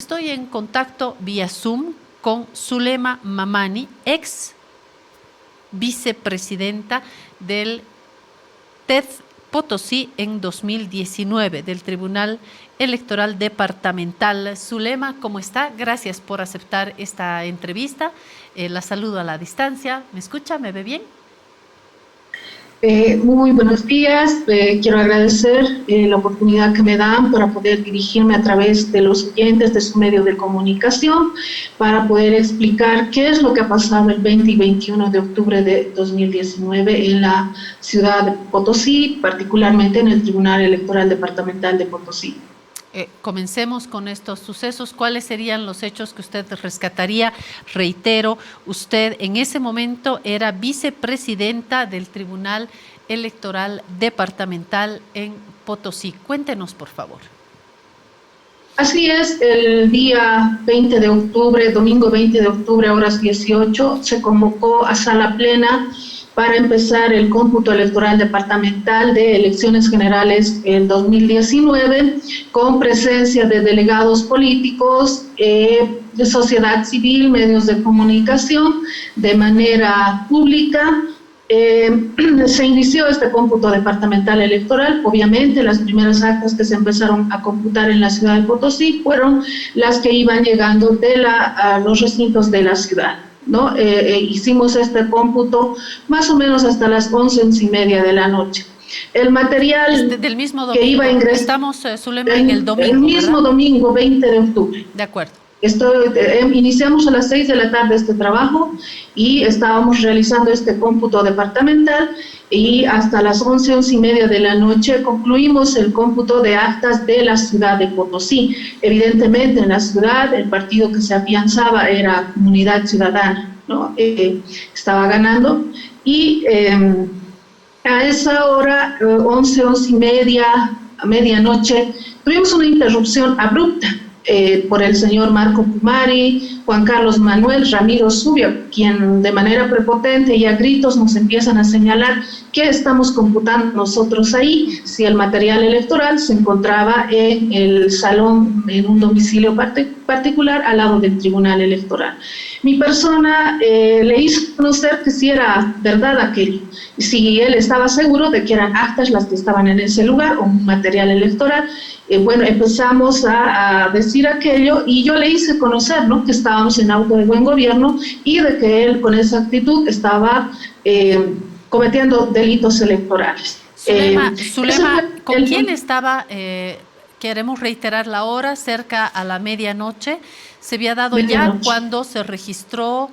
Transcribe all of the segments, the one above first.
Estoy en contacto vía Zoom con Zulema Mamani, ex vicepresidenta del TED Potosí en 2019, del Tribunal Electoral Departamental. Zulema, ¿cómo está? Gracias por aceptar esta entrevista. La saludo a la distancia. ¿Me escucha? ¿Me ve bien? Muy buenos días. Quiero agradecer la oportunidad que me dan para poder dirigirme a través de los oyentes de su medio de comunicación para poder explicar qué es lo que ha pasado el 20 y 21 de octubre de 2019 en la ciudad de Potosí, particularmente en el Tribunal Electoral Departamental de Potosí. Comencemos con estos sucesos. ¿Cuáles serían los hechos que usted rescataría? Reitero, usted en ese momento era vicepresidenta del Tribunal Electoral Departamental en Potosí. Cuéntenos, por favor. Así es, el día 20 de octubre, domingo 20 de octubre, a horas 18, se convocó a sala plena para empezar el cómputo electoral departamental de elecciones generales en 2019, con presencia de delegados políticos, de sociedad civil, medios de comunicación, de manera pública. Se inició este cómputo departamental electoral. Obviamente las primeras actas que se empezaron a computar en la ciudad de Potosí fueron las que iban llegando a los recintos de la ciudad, ¿no? Hicimos este cómputo más o menos hasta las 11:30 de la noche. El material del mismo domingo, que iba a ingresar, estamos, Zulema, en el domingo, el mismo, ¿verdad? Domingo 20 de octubre. De acuerdo. Iniciamos a las 6 de la tarde este trabajo y estábamos realizando este cómputo departamental y hasta las 11:30 de la noche concluimos el cómputo de actas de la ciudad de Potosí. Evidentemente en la ciudad el partido que se afianzaba era Comunidad Ciudadana, ¿no? Estaba ganando y a esa hora, 11:30, a medianoche, tuvimos una interrupción abrupta por el señor Marco Pumari, Juan Carlos Manuel, Ramiro Zubia, quien de manera prepotente y a gritos nos empiezan a señalar qué estamos computando nosotros ahí, si el material electoral se encontraba en el salón, en un domicilio particular al lado del Tribunal Electoral. Mi persona le hizo conocer que si era verdad aquello, si él estaba seguro de que eran actas las que estaban en ese lugar o un material electoral. Bueno, empezamos a decir aquello y yo le hice conocer, ¿no?, que estábamos en auto de buen gobierno y de que él con esa actitud estaba cometiendo delitos electorales. Zulema, ¿con quién estaba? Queremos reiterar la hora, cerca a la medianoche. Se había dado ya cuando se registró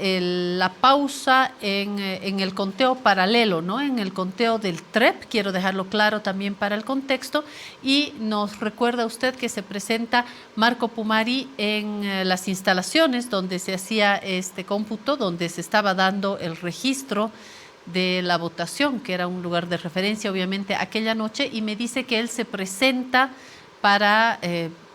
la pausa en el conteo paralelo, ¿no? En el conteo del TREP, quiero dejarlo claro también para el contexto, y nos recuerda usted que se presenta Marco Pumari en las instalaciones donde se hacía este cómputo, donde se estaba dando el registro de la votación, que era un lugar de referencia obviamente aquella noche, y me dice que él se presenta para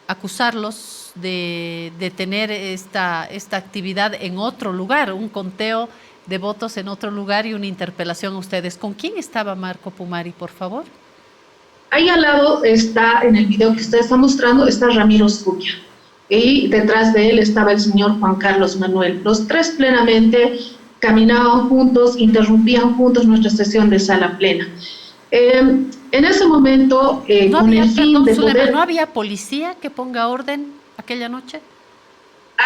acusarlos de tener esta actividad en otro lugar, un conteo de votos en otro lugar y una interpelación a ustedes. ¿Con quién estaba Marco Pumari, por favor? Ahí al lado está, en el video que usted está mostrando, está Ramiro Zubia, y detrás de él estaba el señor Juan Carlos Manuel. Los tres plenamente caminaban juntos, interrumpían juntos nuestra sesión de sala plena. En ese momento, con el fin de poder... ¿No había policía que ponga orden aquella noche?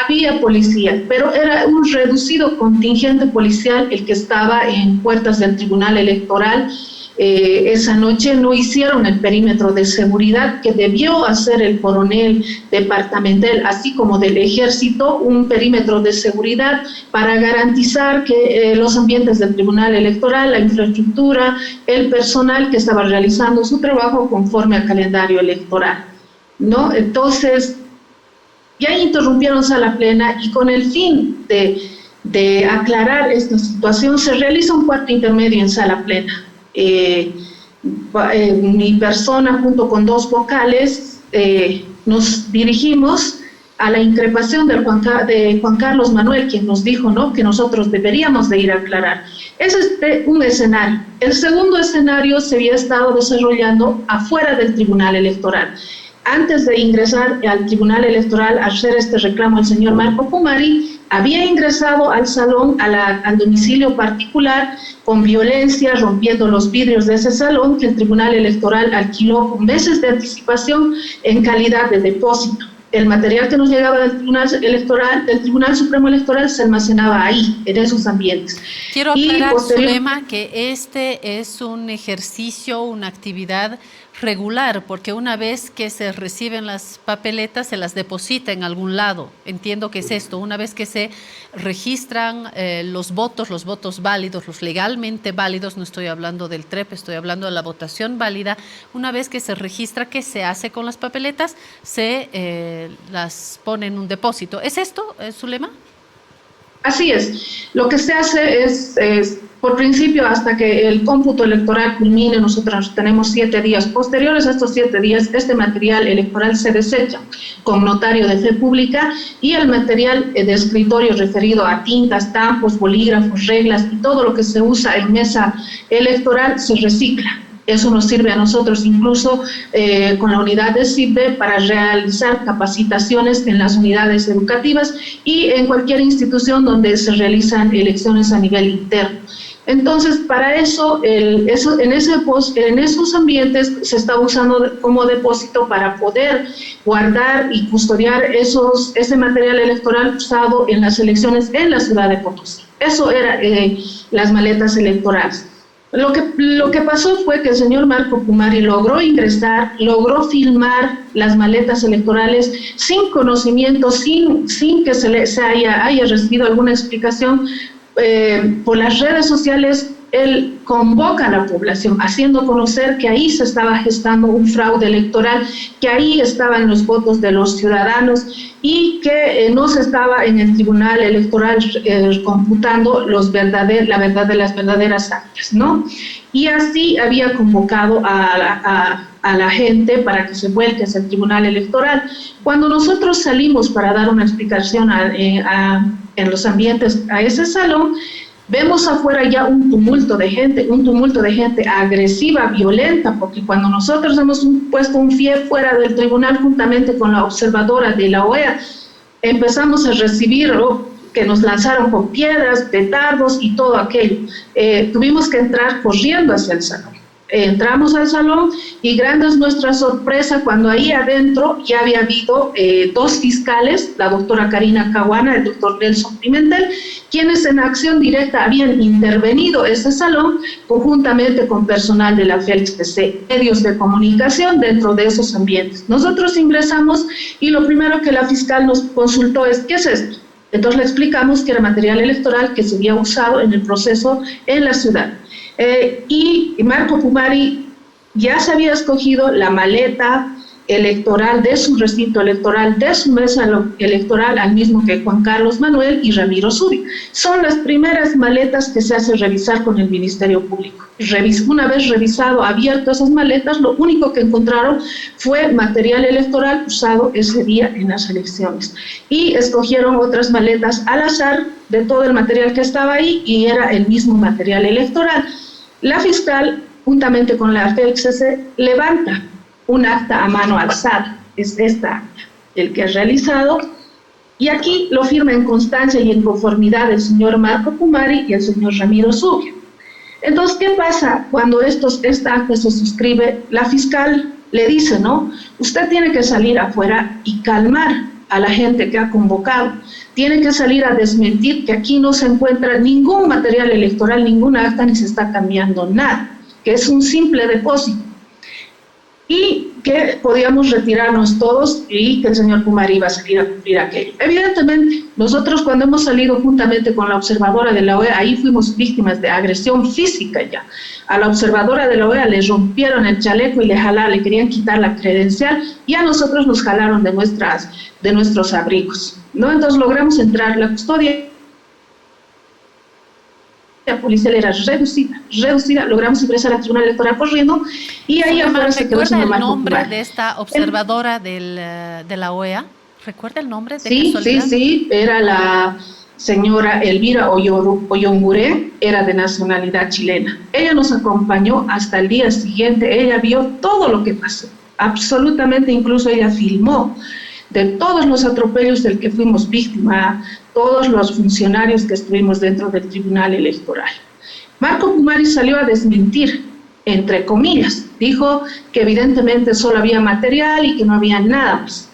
Había policía, pero era un reducido contingente policial el que estaba en puertas del Tribunal Electoral. Esa noche no hicieron el perímetro de seguridad que debió hacer el coronel departamental, así como del ejército, un perímetro de seguridad para garantizar que los ambientes del Tribunal Electoral, la infraestructura, el personal que estaba realizando su trabajo conforme al calendario electoral, ¿no? Entonces, ya interrumpieron sala plena y con el fin de aclarar esta situación se realiza un cuarto intermedio en sala plena. Mi persona junto con dos vocales nos dirigimos a la increpación de Juan Carlos Manuel, quien nos dijo, ¿no?, que nosotros deberíamos de ir a aclarar. Ese es un escenario. El segundo escenario se había estado desarrollando afuera del Tribunal Electoral. antes de ingresar al Tribunal Electoral a hacer este reclamo, el señor Marco Pumari había ingresado al salón, al domicilio particular, con violencia, rompiendo los vidrios de ese salón que el Tribunal Electoral alquiló con meses de anticipación en calidad de depósito. El material que nos llegaba del Tribunal Supremo Electoral se almacenaba ahí, en esos ambientes. Quiero aclarar, Zulema, que este es un ejercicio, una actividad regular, porque una vez que se reciben las papeletas se las deposita en algún lado. Entiendo que es esto, una vez que se registran los votos válidos, los legalmente válidos, no estoy hablando del TREP, estoy hablando de la votación válida, una vez que se registra, ¿qué se hace con las papeletas? Se las pone en un depósito. ¿Es esto, Zulema? Así es. Lo que se hace es por principio, hasta que el cómputo electoral culmine, nosotros tenemos 7 días. Posteriores a estos 7 días, este material electoral se desecha con notario de fe pública y el material de escritorio referido a tintas, tampos, bolígrafos, reglas y todo lo que se usa en mesa electoral se recicla. Eso nos sirve a nosotros incluso con la unidad de CIPE para realizar capacitaciones en las unidades educativas y en cualquier institución donde se realizan elecciones a nivel interno. Entonces, para eso, en esos ambientes se está usando como depósito para poder guardar y custodiar ese material electoral usado en las elecciones en la ciudad de Potosí. Eso era las maletas electorales. Lo que pasó fue que el señor Marco Pumari logró ingresar, logró filmar las maletas electorales sin conocimiento, sin que se haya recibido alguna explicación. Por las redes sociales, él convoca a la población, haciendo conocer que ahí se estaba gestando un fraude electoral, que ahí estaban los votos de los ciudadanos y que no se estaba en el Tribunal Electoral computando la verdad de las verdaderas actas, ¿no? Y así había convocado a la gente para que se vuelque hacia el Tribunal Electoral. Cuando nosotros salimos para dar una explicación en los ambientes a ese salón, vemos afuera ya un tumulto de gente agresiva, violenta, porque cuando nosotros hemos puesto un pie fuera del tribunal juntamente con la observadora de la OEA, empezamos a recibirlo, que nos lanzaron con piedras, petardos y todo aquello. Tuvimos que entrar corriendo hacia el salón. Entramos al salón y grande es nuestra sorpresa cuando ahí adentro ya había habido 2 fiscales, la doctora Karina Caguana, el doctor Nelson Pimentel, quienes en acción directa habían intervenido ese salón conjuntamente con personal de la FELCC, medios de comunicación dentro de esos ambientes. Nosotros ingresamos y lo primero que la fiscal nos consultó es, ¿qué es esto? Entonces le explicamos que era material electoral que se había usado en el proceso en la ciudad. Y Marco Pumari ya se había escogido la maleta electoral de su recinto electoral, de su mesa electoral, al mismo que Juan Carlos Manuel y Ramiro Zubi. Son las primeras maletas que se hace revisar con el Ministerio Público. Una vez revisado, abierto esas maletas, lo único que encontraron fue material electoral usado ese día en las elecciones. Y escogieron otras maletas al azar de todo el material que estaba ahí y era el mismo material electoral. La fiscal, juntamente con la FELCC, levanta un acta a mano alzada, es esta acta, el que ha realizado, y aquí lo firma en constancia y en conformidad el señor Marco Pumari y el señor Ramiro Zubi. Entonces, ¿qué pasa cuando esta acta se suscribe? La fiscal le dice, ¿no? Usted tiene que salir afuera y calmar a la gente que ha convocado, tiene que salir a desmentir que aquí no se encuentra ningún material electoral, ninguna acta, ni se está cambiando nada, que es un simple depósito. Y que podíamos retirarnos todos y que el señor Pumari iba a salir a cumplir aquello. Evidentemente, nosotros cuando hemos salido juntamente con la observadora de la OEA, ahí fuimos víctimas de agresión física ya. A la observadora de la OEA le rompieron el chaleco y le querían quitar la credencial, y a nosotros nos jalaron de nuestros abrigos, ¿no? Entonces logramos entrar, la custodia policial era reducida, logramos ingresar al Tribunal Electoral corriendo y ahí afuera se quedó sin el nombre de esta observadora de la OEA. ¿Recuerda el nombre? Sí, era la señora Elvira Oyonguré, era de nacionalidad chilena. Ella nos acompañó hasta el día siguiente, ella vio todo lo que pasó. absolutamente, incluso ella filmó de todos los atropellos del que fuimos víctima, todos los funcionarios que estuvimos dentro del Tribunal Electoral. Marco Pumari salió a desmentir, entre comillas, dijo que evidentemente solo había material y que no había nada más.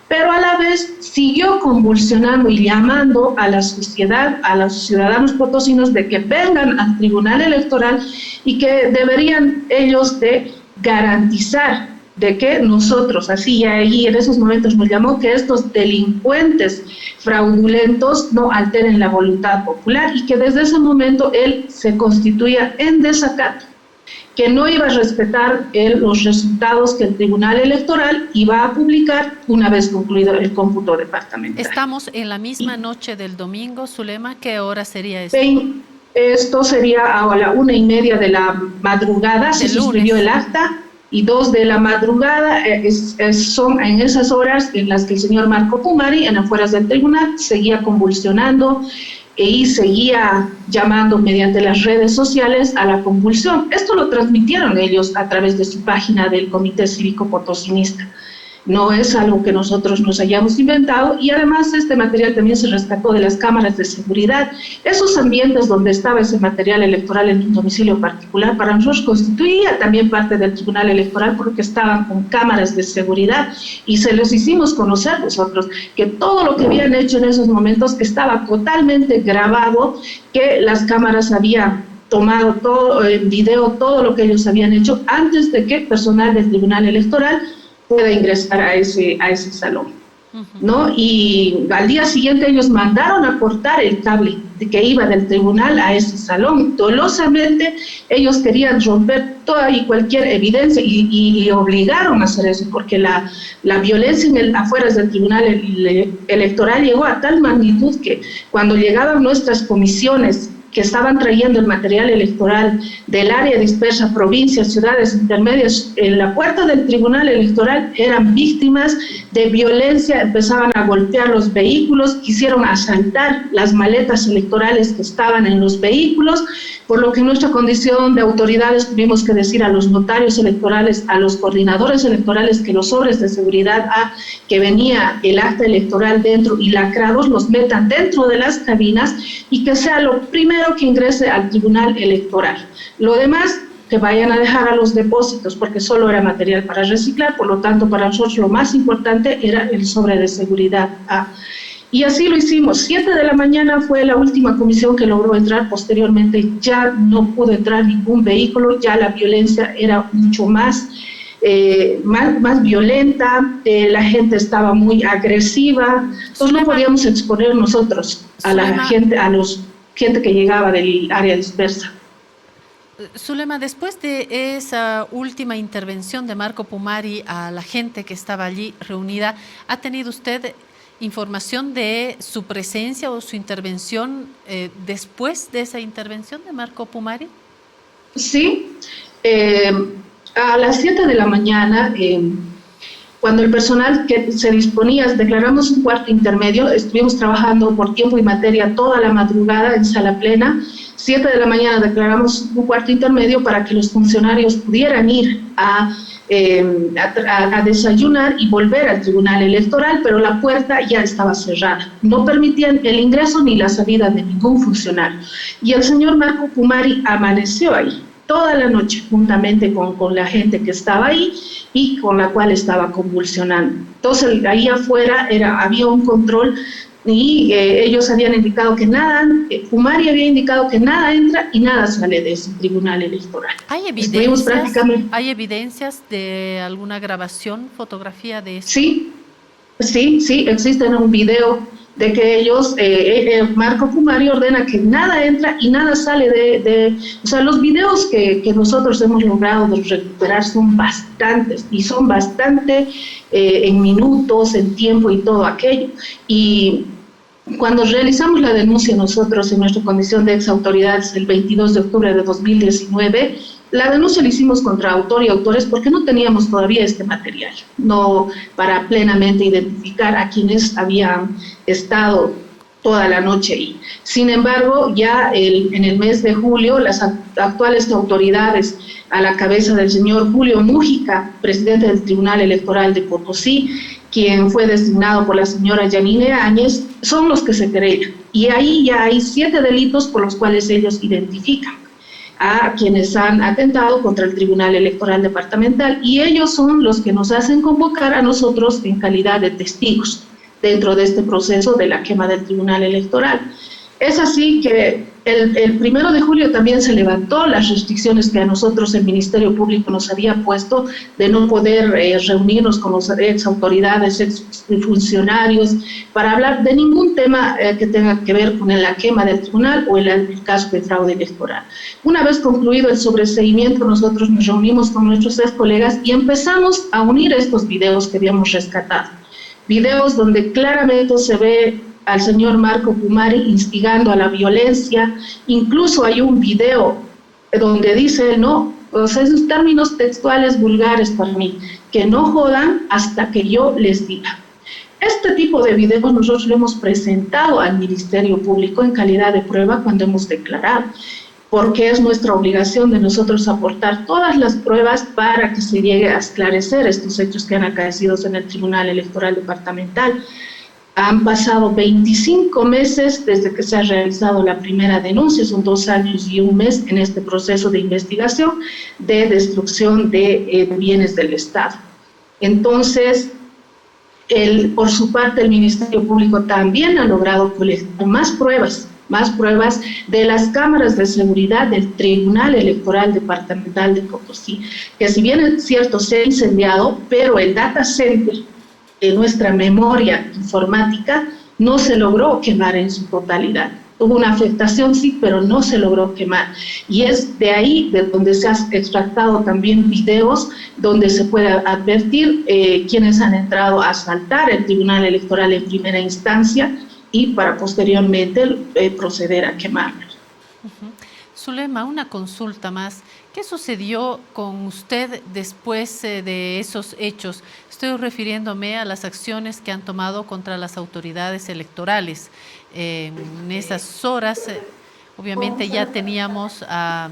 Pero a la vez siguió convulsionando y llamando a la sociedad, a los ciudadanos potosinos de que vengan al Tribunal Electoral y que deberían ellos de garantizar de que nosotros, así y ahí en esos momentos nos llamó, que estos delincuentes fraudulentos no alteren la voluntad popular y que desde ese momento él se constituía en desacato, que no iba a respetar los resultados que el Tribunal Electoral iba a publicar una vez concluido el cómputo departamental. Estamos en la misma noche del domingo, Zulema, ¿qué hora sería esto? Esto sería a la 1:30 de la madrugada, se suscribió el acta, y 2 de la madrugada son en esas horas en las que el señor Marco Pumari, en afueras del tribunal, seguía convulsionando y seguía llamando mediante las redes sociales a la convulsión. Esto lo transmitieron ellos a través de su página del Comité Cívico Potosinista. No es algo que nosotros nos hayamos inventado, y además este material también se rescató de las cámaras de seguridad. Esos ambientes donde estaba ese material electoral en un domicilio particular para nosotros constituía también parte del Tribunal Electoral, porque estaban con cámaras de seguridad y se los hicimos conocer nosotros, que todo lo que habían hecho en esos momentos estaba totalmente grabado, que las cámaras habían tomado todo en video, todo lo que ellos habían hecho antes de que personal del Tribunal Electoral pueda ingresar a ese salón, ¿no? Y al día siguiente ellos mandaron a cortar el cable que iba del tribunal a ese salón. Dolosamente ellos querían romper toda y cualquier evidencia y obligaron a hacer eso, porque la violencia en afueras del Tribunal Electoral llegó a tal magnitud que cuando llegaban nuestras comisiones que estaban trayendo el material electoral del área dispersa, provincias, ciudades intermedias, en la puerta del Tribunal Electoral eran víctimas de violencia, empezaban a golpear los vehículos, quisieron asaltar las maletas electorales que estaban en los vehículos, por lo que en nuestra condición de autoridades tuvimos que decir a los notarios electorales, a los coordinadores electorales, que los sobres de seguridad que venía el acta electoral dentro y lacrados los metan dentro de las cabinas y que sea lo primero que ingrese al Tribunal Electoral. Lo demás, que vayan a dejar a los depósitos, porque solo era material para reciclar. Por lo tanto, para nosotros lo más importante era el sobre de seguridad. Y así lo hicimos. 7 de la mañana fue la última comisión que logró entrar. Posteriormente ya no pudo entrar ningún vehículo, ya la violencia era mucho más violenta, la gente estaba muy agresiva, entonces no podíamos exponer nosotros a la gente, gente que llegaba del área dispersa. Zulema, después de esa última intervención de Marco Pumari a la gente que estaba allí reunida, ¿ha tenido usted información de su presencia o su intervención después de esa intervención de Marco Pumari? Sí, a las 7 de la mañana, cuando el personal que se disponía, declaramos un cuarto intermedio, estuvimos trabajando por tiempo y materia toda la madrugada en sala plena. 7 de la mañana declaramos un cuarto intermedio para que los funcionarios pudieran ir a desayunar y volver al Tribunal Electoral, pero la puerta ya estaba cerrada. No permitían el ingreso ni la salida de ningún funcionario. Y el señor Marco Pumari amaneció ahí toda la noche, juntamente con la gente que estaba ahí y con la cual estaba convulsionando. Entonces, ahí afuera había un control y ellos habían indicado que nada, Pumari había indicado que nada entra y nada sale de ese Tribunal Electoral. ¿Hay evidencias de alguna grabación, fotografía de eso? Sí, existen un video de que ellos, Marco Pumari ordena que nada entra y nada sale o sea, los videos que nosotros hemos logrado de recuperar son bastantes, y son bastante en minutos, en tiempo y todo aquello. Y cuando realizamos la denuncia nosotros en nuestra condición de exautoridades el 22 de octubre de 2019, la denuncia la hicimos contra autor y autores porque no teníamos todavía este material, no para plenamente identificar a quienes habían estado toda la noche ahí. Sin embargo, ya en el mes de julio, las actuales autoridades, a la cabeza del señor Julio Mújica, presidente del Tribunal Electoral de Potosí, quien fue designado por la señora Yanine Áñez, son los que se querellan. Y ahí ya hay 7 delitos por los cuales ellos identifican a quienes han atentado contra el Tribunal Electoral Departamental, y ellos son los que nos hacen convocar a nosotros en calidad de testigos dentro de este proceso de la quema del Tribunal Electoral. Es así que el 1 de julio también se levantó las restricciones que a nosotros el Ministerio Público nos había puesto de no poder reunirnos con los ex autoridades, ex funcionarios, para hablar de ningún tema que tenga que ver con la quema del tribunal o el caso de fraude electoral. Una vez concluido el sobreseimiento, nosotros nos reunimos con nuestros ex colegas y empezamos a unir estos videos que habíamos rescatado. Videos donde claramente se ve al señor Marco Pumari instigando a la violencia. Incluso hay un video donde dice, no, o sea, esos términos textuales vulgares para mí, que no jodan hasta que yo les diga. Este tipo de videos nosotros lo hemos presentado al Ministerio Público en calidad de prueba cuando hemos declarado, porque es nuestra obligación de nosotros aportar todas las pruebas para que se llegue a esclarecer estos hechos que han acaecido en el Tribunal Electoral Departamental. Han pasado 25 meses desde que se ha realizado la primera denuncia, son 2 años y 1 mes en este proceso de investigación de destrucción de bienes del Estado. Entonces, por su parte, el Ministerio Público también ha logrado colectar más pruebas de las cámaras de seguridad del Tribunal Electoral Departamental de Potosí, que si bien es cierto se ha incendiado, pero el data center de nuestra memoria informática no se logró quemar en su totalidad. Hubo una afectación, sí, pero no se logró quemar. Y es de ahí de donde se han extractado también videos donde se puede advertir quienes han entrado a asaltar el Tribunal Electoral en primera instancia y para posteriormente proceder a quemarlos. Zulema, una consulta más. ¿Qué sucedió con usted después de esos hechos? Estoy refiriéndome a las acciones que han tomado contra las autoridades electorales. En esas horas, obviamente ya teníamos a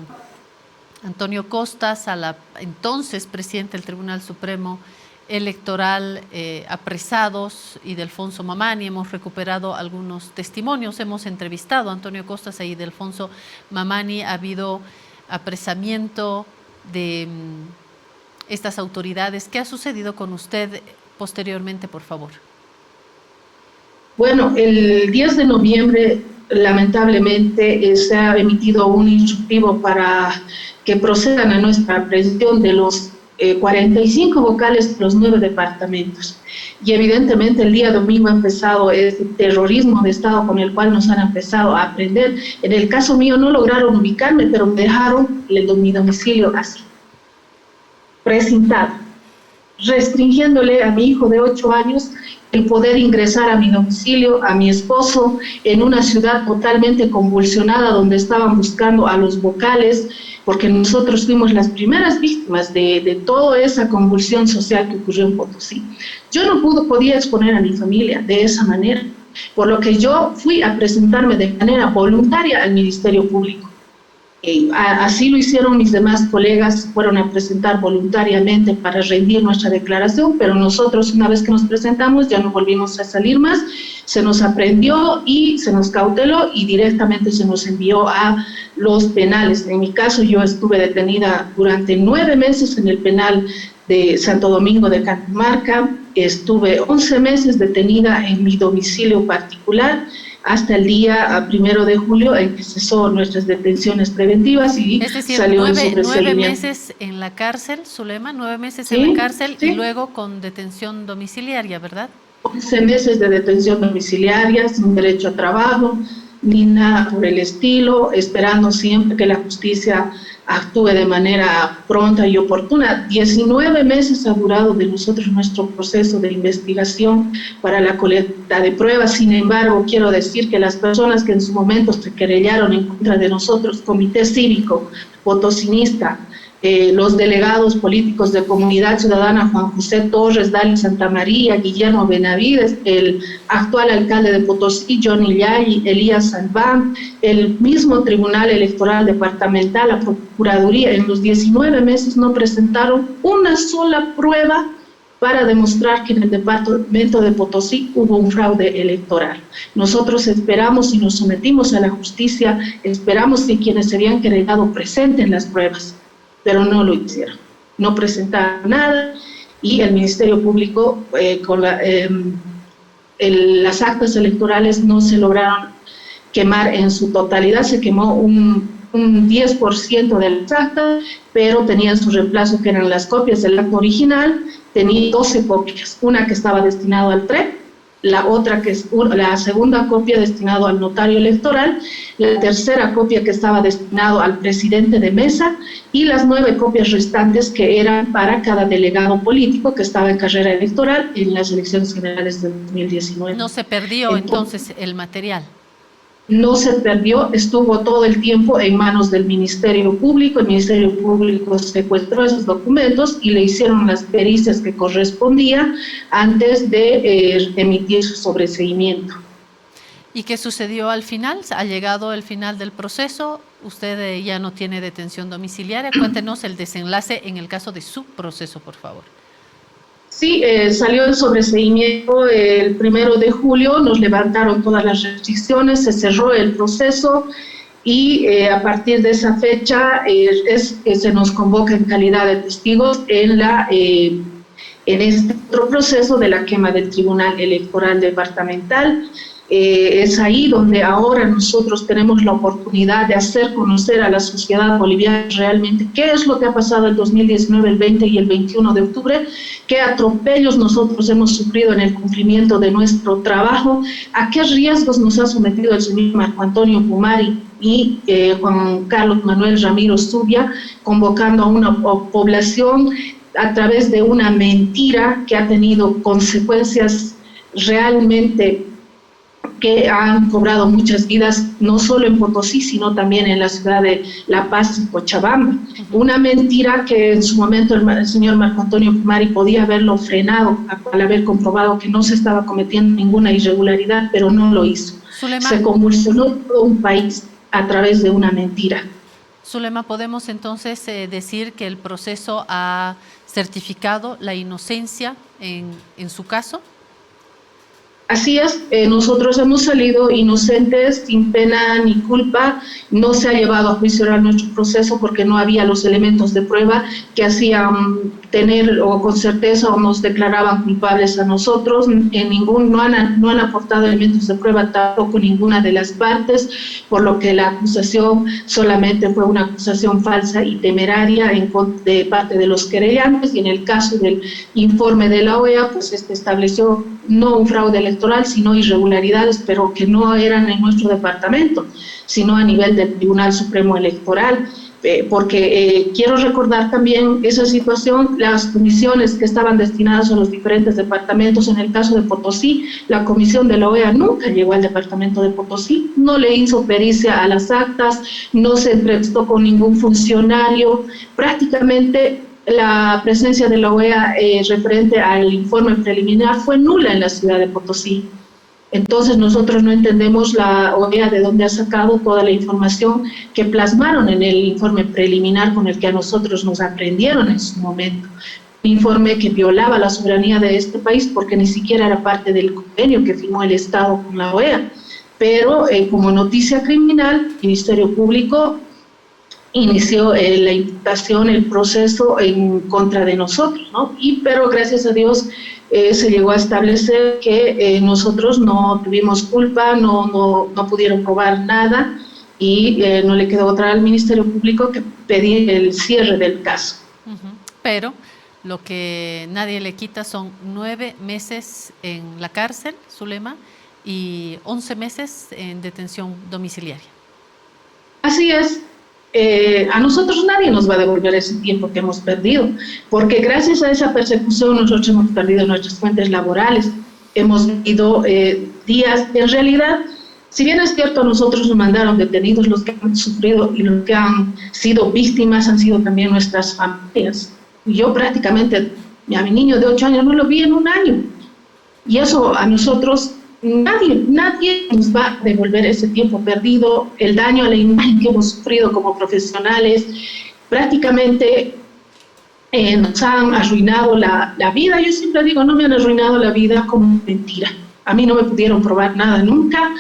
Antonio Costas, a la entonces presidente del Tribunal Supremo Electoral, apresados, y Delfonso Mamani. Hemos recuperado algunos testimonios, hemos entrevistado a Antonio Costas y Delfonso Mamani. Ha habido apresamiento de estas autoridades. ¿Qué ha sucedido con usted posteriormente, por favor? Bueno, el 10 de noviembre, lamentablemente, se ha emitido un instructivo para que procedan a nuestra aprehensión de los 45 vocales de los 9 departamentos. Y evidentemente el día domingo ha empezado este terrorismo de Estado con el cual nos han empezado a aprender. En el caso mío no lograron ubicarme, pero me dejaron mi domicilio así, precintado, restringiéndole a mi hijo de 8 años el poder ingresar a mi domicilio, a mi esposo, en una ciudad totalmente convulsionada donde estaban buscando a los vocales, porque nosotros fuimos las primeras víctimas de toda esa convulsión social que ocurrió en Potosí. Yo no podía exponer a mi familia de esa manera, por lo que yo fui a presentarme de manera voluntaria al Ministerio Público. Así lo hicieron mis demás colegas, fueron a presentar voluntariamente para rendir nuestra declaración, pero nosotros, una vez que nos presentamos, ya no volvimos a salir más, se nos aprehendió y se nos cauteló y directamente se nos envió a los penales. En mi caso, yo estuve detenida durante 9 meses en el penal de Santo Domingo de Catamarca, estuve 11 meses detenida en mi domicilio particular, hasta el día 1 de julio en que cesó nuestras detenciones preventivas y es decir, salió el 9 meses en la cárcel, Zulema, 9 meses sí, en la cárcel, sí. Y luego con detención domiciliaria, ¿verdad? 11 meses de detención domiciliaria, sin derecho a trabajo, ni nada por el estilo, esperando siempre que la justicia actúe de manera pronta y oportuna. 19 meses ha durado de nosotros nuestro proceso de investigación para la colecta de pruebas. Sin embargo, quiero decir que las personas que en su momento se querellaron en contra de nosotros, Comité Cívico Potosinista, los delegados políticos de Comunidad Ciudadana, Juan José Torres, Dali Santamaría, Guillermo Benavides, el actual alcalde de Potosí, Johnny Yagi, Elías Salván, el mismo Tribunal Electoral Departamental, la Procuraduría, en los 19 meses no presentaron una sola prueba para demostrar que en el departamento de Potosí hubo un fraude electoral. Nosotros esperamos y nos sometimos a la justicia, esperamos que quienes se habían querellado presenten las pruebas, pero no lo hicieron, no presentaron nada, y el Ministerio Público con las actas electorales no se lograron quemar en su totalidad, se quemó un 10% de las actas, pero tenían su reemplazo, que eran las copias del acto original. Tenía 12 copias, una que estaba destinada al TREP, la otra que es la segunda copia destinado al notario electoral, la tercera copia que estaba destinado al presidente de mesa, y las 9 copias restantes que eran para cada delegado político que estaba en carrera electoral en las elecciones generales de 2019. ¿No se perdió entonces el material? No se perdió, estuvo todo el tiempo en manos del Ministerio Público. El Ministerio Público secuestró esos documentos y le hicieron las pericias que correspondían antes de emitir su sobreseimiento. ¿Y qué sucedió al final? ¿Ha llegado el final del proceso? ¿Usted ya no tiene detención domiciliaria? Cuéntenos el desenlace en el caso de su proceso, por favor. Sí, salió el sobreseimiento el 1 de julio, nos levantaron todas las restricciones, se cerró el proceso, y a partir de esa fecha es que se nos convoca en calidad de testigos en este otro proceso de la quema del Tribunal Electoral Departamental. Es ahí donde ahora nosotros tenemos la oportunidad de hacer conocer a la sociedad boliviana realmente qué es lo que ha pasado el 2019, el 20 y el 21 de octubre, qué atropellos nosotros hemos sufrido en el cumplimiento de nuestro trabajo, a qué riesgos nos ha sometido el señor Marco Antonio Pumari y Juan Carlos Manuel Ramiro Zubia, convocando a una población a través de una mentira que ha tenido consecuencias realmente que han cobrado muchas vidas, no solo en Potosí, sino también en la ciudad de La Paz y Cochabamba. Una mentira que en su momento el señor Marco Antonio Pumari podía haberlo frenado al haber comprobado que no se estaba cometiendo ninguna irregularidad, pero no lo hizo. Zulema, se convulsionó todo un país a través de una mentira. Zulema, ¿podemos entonces decir que el proceso ha certificado la inocencia en su caso? Así es, nosotros hemos salido inocentes, sin pena ni culpa. No se ha llevado a juicio a nuestro proceso porque no había los elementos de prueba que hacían tener o con certeza o nos declaraban culpables a nosotros. No han aportado elementos de prueba tampoco ninguna de las partes, por lo que la acusación solamente fue una acusación falsa y temeraria de parte de los querellantes, y en el caso del informe de la OEA, pues estableció no un fraude electoral, sino irregularidades, pero que no eran en nuestro departamento, sino a nivel del Tribunal Supremo Electoral, porque quiero recordar también esa situación, las comisiones que estaban destinadas a los diferentes departamentos. En el caso de Potosí, la comisión de la OEA nunca llegó al departamento de Potosí, no le hizo pericia a las actas, no se entrevistó con ningún funcionario, prácticamente la presencia de la OEA referente al informe preliminar fue nula en la ciudad de Potosí. Entonces nosotros no entendemos la OEA de dónde ha sacado toda la información que plasmaron en el informe preliminar con el que a nosotros nos aprendieron en su momento. Un informe que violaba la soberanía de este país porque ni siquiera era parte del convenio que firmó el Estado con la OEA. Pero como noticia criminal, el Ministerio Público inició la imputación, el proceso en contra de nosotros, ¿no? Pero gracias a Dios se llegó a establecer que nosotros no tuvimos culpa, no pudieron probar nada, y no le quedó otra al Ministerio Público que pedir el cierre del caso. Pero lo que nadie le quita son 9 meses en la cárcel, Zulema, y 11 meses en detención domiciliaria. Así es. A nosotros nadie nos va a devolver ese tiempo que hemos perdido, porque gracias a esa persecución nosotros hemos perdido nuestras fuentes laborales, hemos vivido días, en realidad Si bien es cierto, nosotros nos mandaron detenidos, los que han sufrido y los que han sido víctimas han sido también nuestras familias. Yo prácticamente, a mi niño de 8 años no lo vi en un año. Y eso a nosotros, nadie nos va a devolver ese tiempo perdido, el daño a la imagen que hemos sufrido como profesionales. Prácticamente nos han arruinado la vida. Yo siempre digo, no me han arruinado la vida como mentira. A mí no me pudieron probar nada nunca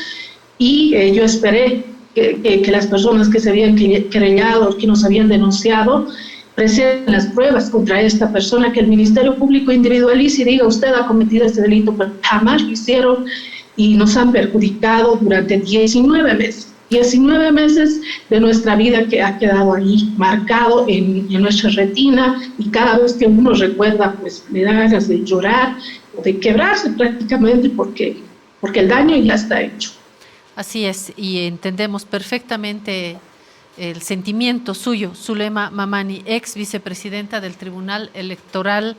y yo esperé que las personas que se habían querellado, que nos habían denunciado, presenten las pruebas contra esta persona, que el Ministerio Público individualice y diga, usted ha cometido este delito, pero jamás lo hicieron y nos han perjudicado durante 19 meses. 19 meses de nuestra vida que ha quedado ahí marcado en nuestra retina, y cada vez que uno recuerda, pues le da ganas de llorar o de quebrarse prácticamente porque el daño ya está hecho. Así es, y entendemos perfectamente el sentimiento suyo. Zulema Mamani, ex vicepresidenta del Tribunal Electoral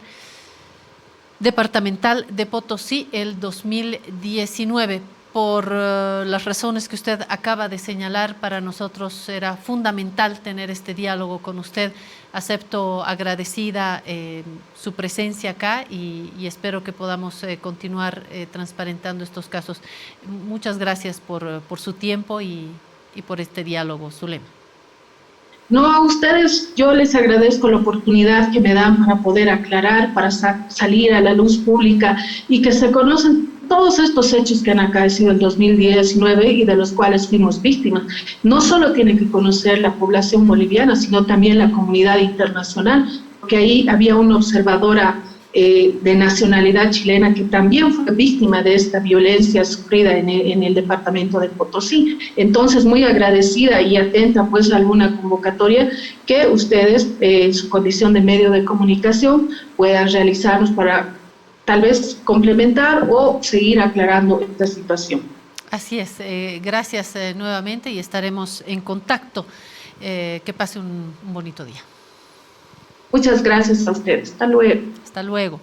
Departamental de Potosí, el 2019. Por las razones que usted acaba de señalar, para nosotros era fundamental tener este diálogo con usted. Acepto agradecida su presencia acá y espero que podamos continuar transparentando estos casos. Muchas gracias por su tiempo y por este diálogo, Zulema. No, a ustedes yo les agradezco la oportunidad que me dan para poder aclarar, para salir a la luz pública y que se conocen todos estos hechos que han acaecido en 2019 y de los cuales fuimos víctimas. No solo tiene que conocer la población boliviana, sino también la comunidad internacional, porque ahí había una observadora de nacionalidad chilena que también fue víctima de esta violencia sufrida en el departamento de Potosí. Entonces, muy agradecida y atenta pues a alguna convocatoria que ustedes, en su condición de medio de comunicación, puedan realizarnos para tal vez complementar o seguir aclarando esta situación. Así es, gracias nuevamente y estaremos en contacto. Que pase un bonito día. Muchas gracias a ustedes. Hasta luego. Hasta luego.